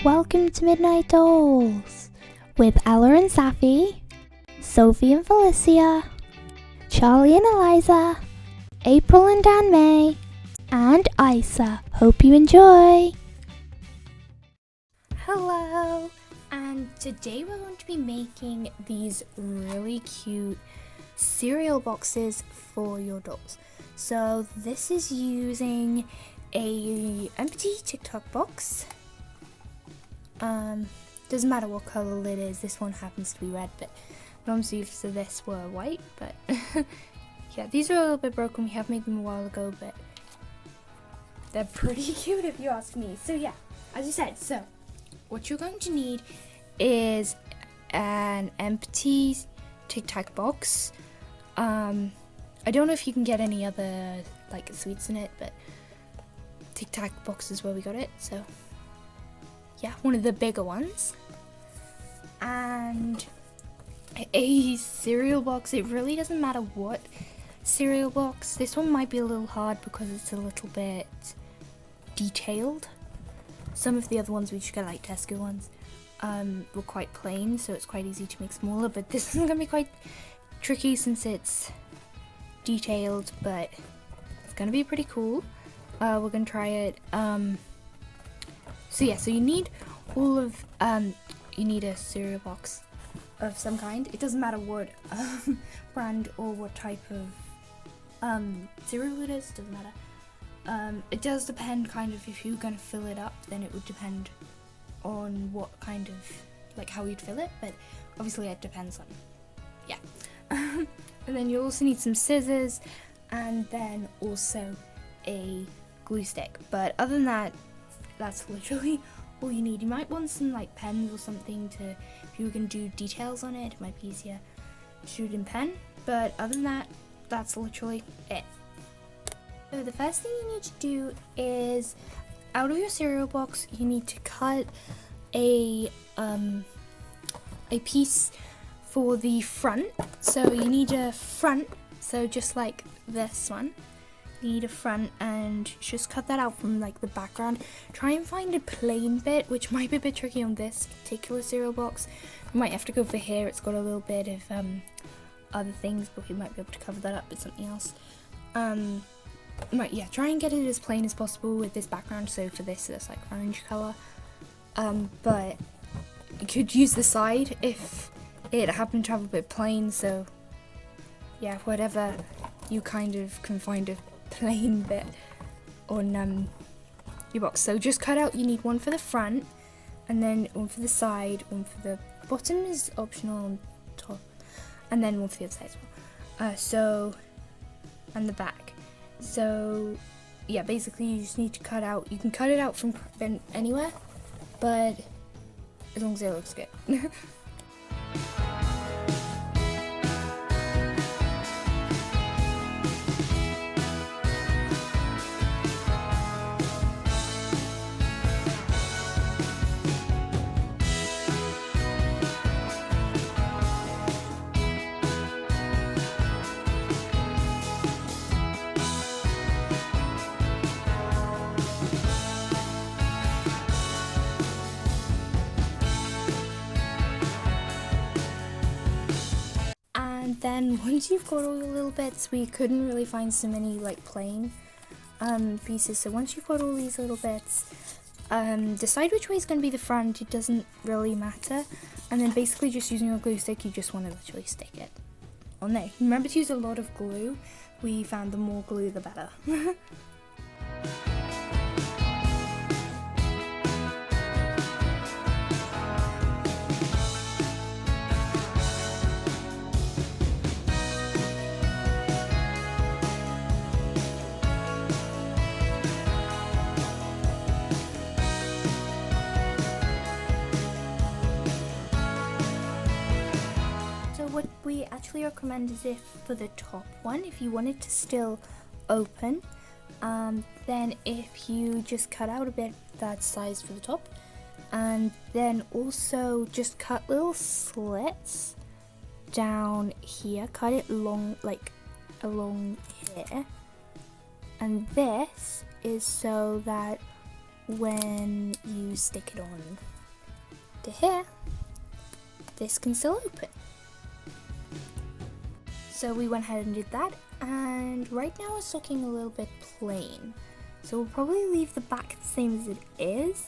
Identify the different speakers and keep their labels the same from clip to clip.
Speaker 1: Welcome to Midnight Dolls with Ella and Saffi, Sophie and Felicia, Charley and Eliza, April and Anne Mae, and Isa. Hope you enjoy! Hello! And today we're going to be making these really cute cereal boxes for your dolls. So this is using a empty TikTok box. Doesn't matter what color it is. This one happens to be red, but normally used to this were white. But yeah, these are a little bit broken. We have made them a while ago, but they're pretty cute if you ask me. So yeah, as I said, so what you're going to need is an empty TikTok box. I don't know if you can get any other like sweets in it, but TikTok box is where we got it. So yeah, one of the bigger ones. And a cereal box. It really doesn't matter what cereal box. This one might be a little hard because it's a little bit detailed. Some of the other ones we just got, like Tesco ones, were quite plain, so it's quite easy to make smaller. But this is going to be quite tricky since it's detailed, but it's going to be pretty cool. We're going to try it. So you need all of, you need a cereal box of some kind. It doesn't matter what brand or what type of cereal it is, doesn't matter. It does depend kind of if you're going to fill it up, then it would depend on what kind of, like how you'd fill it, but obviously it depends on, yeah. And then you also need some scissors and then also a glue stick. But other than that, that's literally all you need. You might want some like pens or something to, if you can do details on it, it might be easier to shoot in pen. But other than that, that's literally it. So the first thing you need to do is, out of your cereal box, you need to cut a piece for the front. So you need a front, so just like this one. You need a front, and just cut that out from like the background. Try and find a plain bit, which might be a bit tricky on this particular cereal box. You might have to go for here. It's got a little bit of other things, but we might be able to cover that up with something else. Try and get it as plain as possible with this background. So for this, it's like orange color. But you could use the side if it happened to have a bit plain. So yeah, whatever you kind of can find a plain bit on your box. So just cut out, you need one for the front, and then one for the side, one for the bottom is optional on top, and then one for the other side as well. And the back. So yeah, basically you just need to cut out, you can cut it out from anywhere, but as long as it looks good. Then once you've got all your little bits, we couldn't really find so many like plain pieces, so once you've got all these little bits, decide which way is going to be the front. It doesn't really matter, and then basically just using your glue stick, you just want to literally stick it on there. Remember to use a lot of glue. We found the more glue the better. What we actually recommend is if for the top one, if you want it to still open, then if you just cut out a bit that size for the top, and then also just cut little slits down here, cut it long, like along here, and this is so that when you stick it on to here, this can still open. So we went ahead and did that, and right now it's looking a little bit plain. So we'll probably leave the back the same as it is,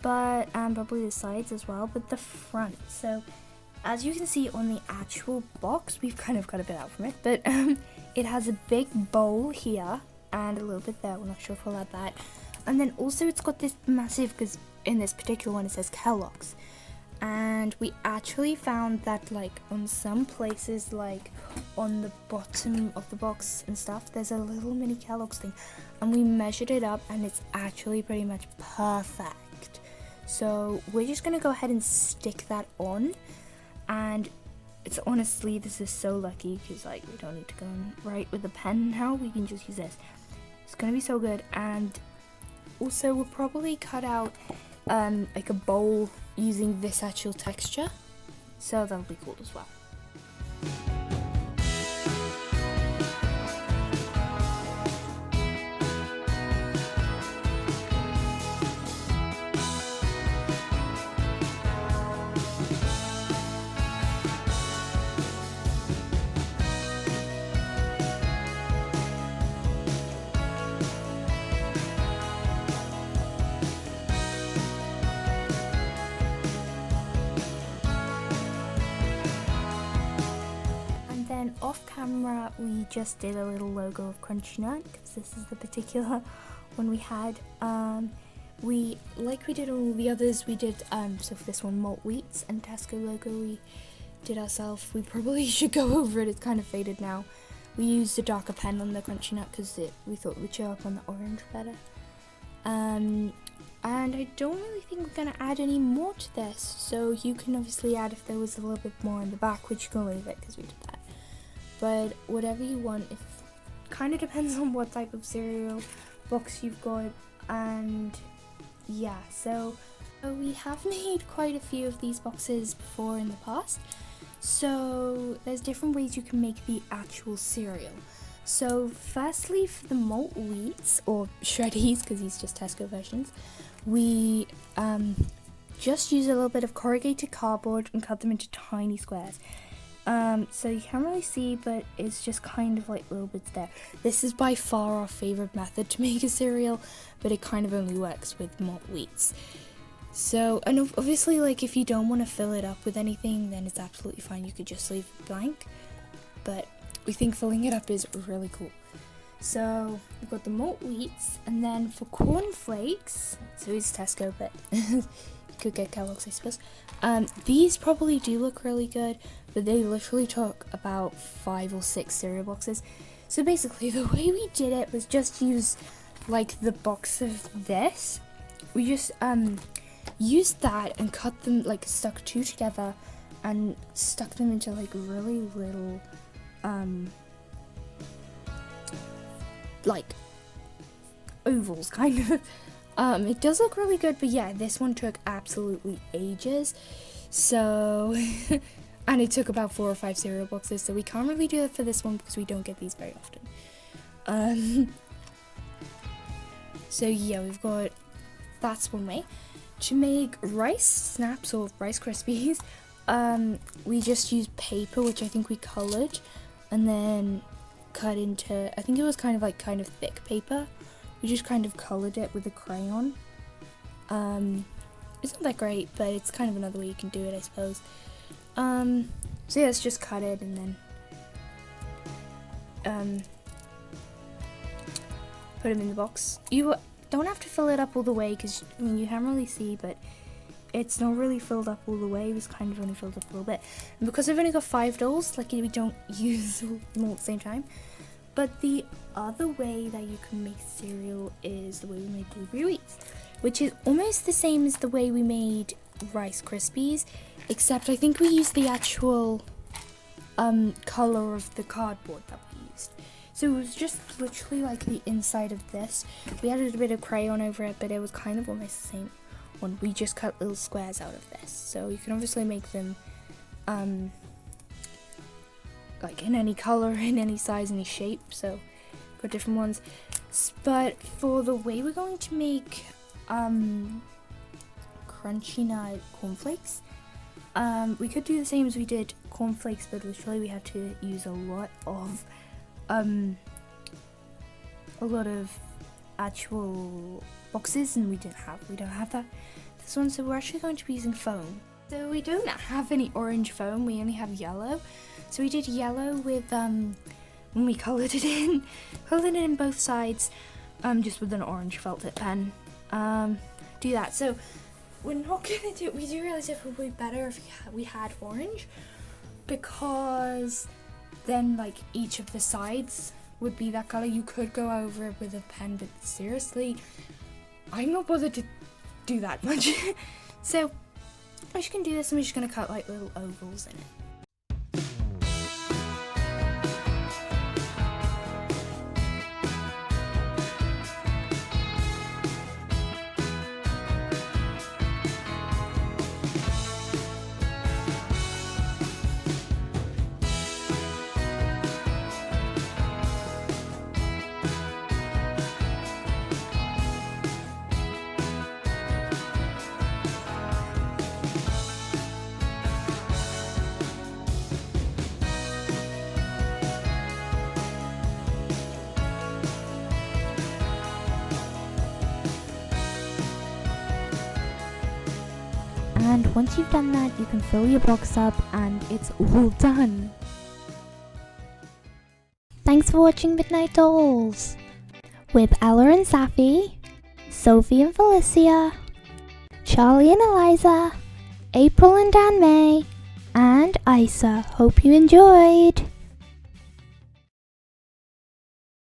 Speaker 1: but probably the sides as well, but the front. So as you can see on the actual box, we've kind of got a bit out from it, but it has a big bowl here and a little bit there. We're not sure if we'll add that. And then also it's got this massive, because in this particular one it says Kellogg's. And we actually found that like on some places, like on the bottom of the box and stuff, there's a little mini Kellogg's thing, and we measured it up and it's actually pretty much perfect. So we're just gonna go ahead and stick that on, and it's honestly, this is so lucky because like we don't need to go and write with a pen now, we can just use this. It's gonna be so good. And also we'll probably cut out like a bowl using this actual texture, so that'll be cool as well. Then off camera we just did a little logo of Crunchy Nut, because this is the particular one we had. We, like we did all the others, we did so for this one malt wheats and Tesco logo we did ourselves. We probably should go over it, it's kind of faded now. We used a darker pen on the Crunchy Nut because we thought it would show up on the orange better. And I don't really think we're going to add any more to this, so you can obviously add if there was a little bit more in the back, which you can leave it because we did that. But whatever you want, it kind of depends on what type of cereal box you've got. And yeah, so we have made quite a few of these boxes before in the past. So there's different ways you can make the actual cereal. So firstly, for the malt wheats, or shreddies, because these just Tesco versions, we just use a little bit of corrugated cardboard and cut them into tiny squares. So you can't really see, but it's just kind of like little bits there. This is by far our favorite method to make a cereal, but it kind of only works with malt wheats. So, and obviously, like if you don't want to fill it up with anything, then it's absolutely fine. You could just leave it blank, but we think filling it up is really cool. So we've got the malt wheats, and then for cornflakes, so it's Tesco, but you could get Kellogg's, I suppose. These probably do look really good, but they literally took about 5 or 6 cereal boxes. So basically the way we did it was just use like the box of this. We just used that and cut them, like stuck 2 together and stuck them into like really little like ovals kind of. It does look really good, but yeah, this one took absolutely ages. So and it took about 4 or 5 cereal boxes, so we can't really do that for this one because we don't get these very often. So yeah, we've got, that's one way. To make rice snaps or Rice Krispies, we just used paper, which I think we coloured, and then cut into, I think it was kind of thick paper. We just kind of coloured it with a crayon. It's not that great, but it's kind of another way you can do it, I suppose. So yeah, let's just cut it and then put them in the box. You don't have to fill it up all the way because I mean you can't really see, but it's not really filled up all the way. It was kind of only filled up a little bit. And because I've only got 5 dolls, like we don't use them all at the same time. But the other way that you can make cereal is the way we made blueberry wheats, which is almost the same as the way we made Rice Krispies, except I think we used the actual color of the cardboard that we used. So it was just literally like the inside of this. We added a bit of crayon over it, but it was kind of almost the same one. We just cut little squares out of this. So you can obviously make them like in any color, in any size, any shape. So got different ones. But for the way we're going to make crunchy nut cornflakes. We could do the same as we did cornflakes, but literally we had to use a lot of actual boxes, and we don't have that this one, so we're actually going to be using foam. So we don't have any orange foam, we only have yellow. So we did yellow with when we coloured it in both sides, just with an orange felt tip pen. Do that. So we're not gonna do. We do realize it would be better if we had orange, because then like each of the sides would be that color. You could go over it with a pen, but seriously, I'm not bothered to do that much. So we're just gonna do this, and we're just gonna cut like little ovals in it.
Speaker 2: And once you've done that, you can fill your box up and it's all done. Thanks for watching Midnight Dolls with Ella and Saffi, Sophie and Felicia, Charley and Eliza, April and Anne Mae, and Isa. Hope you enjoyed.